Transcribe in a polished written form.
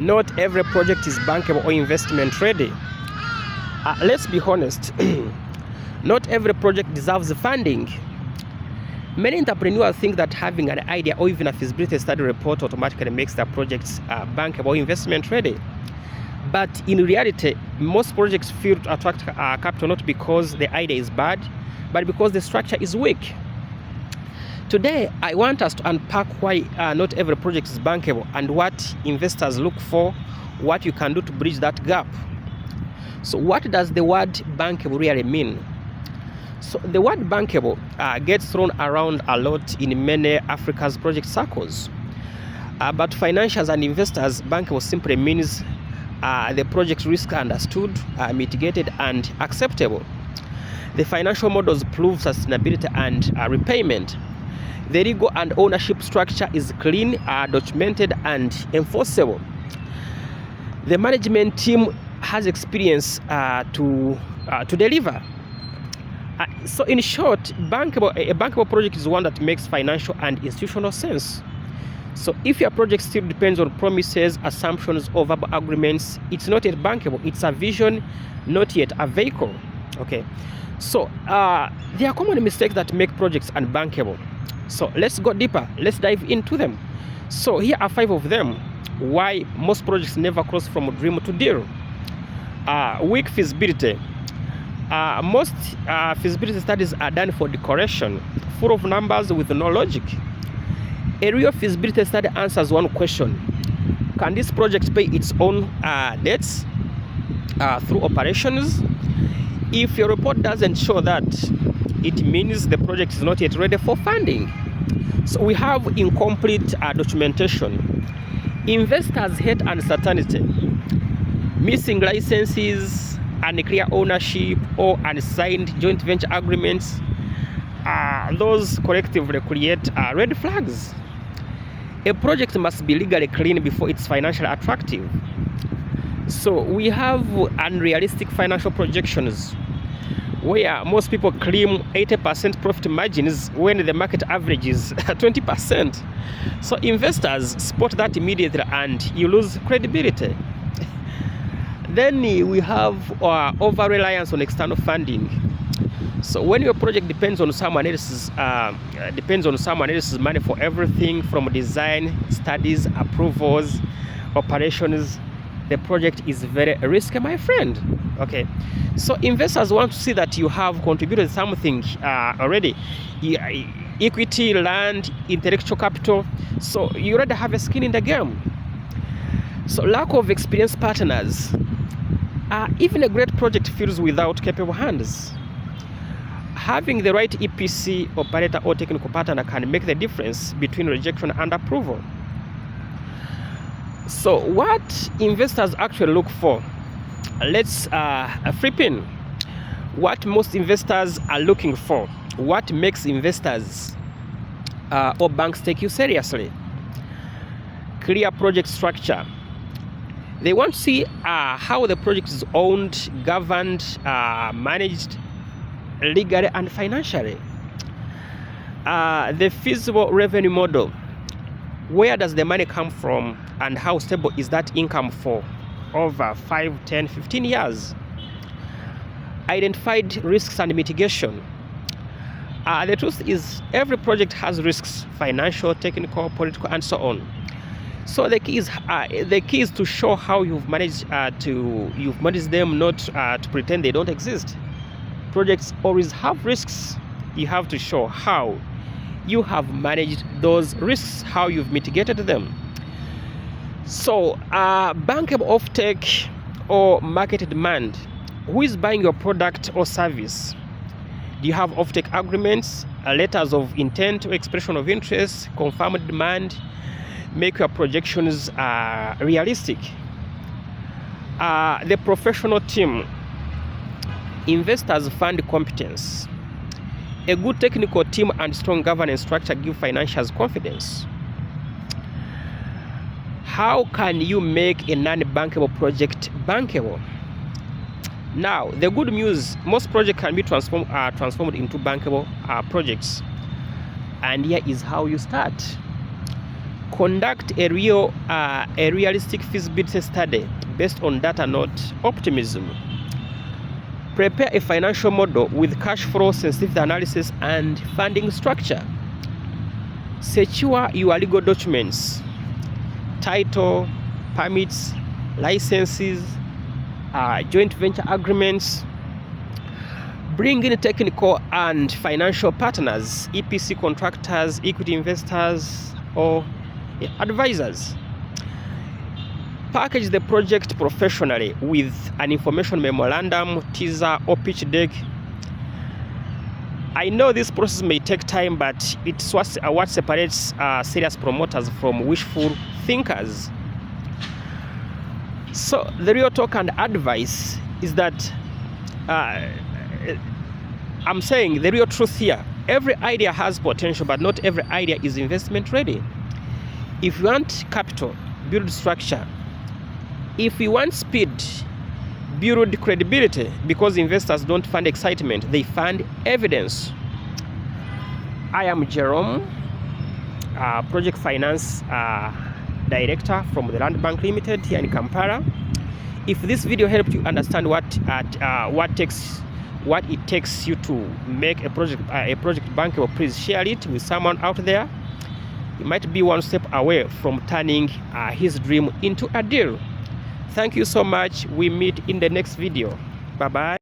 Not every project is bankable or investment ready. Let's be honest, not every project deserves funding. Many entrepreneurs think that having an idea or even a feasibility study report automatically makes their projects bankable or investment ready. But in reality, most projects fail to attract capital not because the idea is bad, but because the structure is weak. Today, I want us to unpack why not every project is bankable and what investors look for, what you can do to bridge that gap. So what does the word bankable really mean? So the word bankable gets thrown around a lot in many Africa's project circles. But financiers and investors, bankable simply means the project risk understood, mitigated, and acceptable. The financial models prove sustainability and repayment. The legal and ownership structure is clean, documented, and enforceable. The management team has experience to deliver. So in short, a bankable project is one that makes financial and institutional sense. So if your project still depends on promises, assumptions, or verbal agreements, it's not yet bankable. It's a vision, not yet a vehicle. Okay. So there are common mistakes that make projects unbankable. So let's go deeper. Let's dive into them. So here are 5 of them. Why most projects never cross from dream to deal. Weak feasibility. Most feasibility studies are done for decoration, full of numbers with no logic. A real feasibility study answers one question: can this project pay its own debts through operations? If your report doesn't show that, it means the project is not yet ready for funding. So we have incomplete documentation. Investors hate uncertainty. Missing licenses, unclear ownership, or unsigned joint venture agreements, those collectively create red flags. A project must be legally clean before it's financially attractive. So we have unrealistic financial projections where most people claim 80% profit margins when the market average is 20%. So investors spot that immediately and you lose credibility. Then we have over-reliance on external funding. So when your project depends on someone else's money for everything from design, studies, approvals, operations, the project is very risky, my friend. Okay, so investors want to see that you have contributed something already. Equity, land, intellectual capital. So you already have a skin in the game. So lack of experienced partners. Even a great project fails without capable hands. Having the right EPC, operator, or technical partner can make the difference between rejection and approval. So what investors actually look for? Let's flip in. What most investors are looking for. What makes investors or banks take you seriously? Clear project structure. They want to see how the project is owned, governed, managed, legally and financially. The feasible revenue model. Where does the money come from and how stable is that income for over 5, 10, 15 years? Identified risks and mitigation. The truth is every project has risks: financial, technical, political, and so on. So the key is to show how you've managed them, not to pretend they don't exist. Projects always have risks. You have to show how you have managed those risks, how you've mitigated them. So bankable offtake or market demand. Who is buying your product or service? Do you have offtake agreements, letters of intent or expression of interest, confirmed demand? Make your projections realistic. The professional team. Investors fund competence. A good technical team and strong governance structure give financials confidence. How can you make a non-bankable project bankable? Now, the good news: most projects can be transformed into bankable projects. And here is how you start. Conduct a realistic feasibility study based on data, not optimism. Prepare a financial model with cash flow sensitivity analysis and funding structure. Secure your legal documents, title, permits, licenses, joint venture agreements. Bring in technical and financial partners, EPC contractors, equity investors, or advisors. Package the project professionally with an information memorandum, teaser, or pitch deck. I know this process may take time, but it's what separates serious promoters from wishful thinkers. So the real talk and advice is that I'm saying the real truth here. Every idea has potential, but not every idea is investment ready. If you want capital, build structure. If we want speed, build credibility, because investors don't fund excitement, they fund evidence. I am Jerome, Project Finance Director from the Land Bank Limited here in Kampala. If this video helped you understand what it takes you to make a project bankable, please share it with someone out there. You might be one step away from turning his dream into a deal. Thank you so much. We meet in the next video. Bye bye.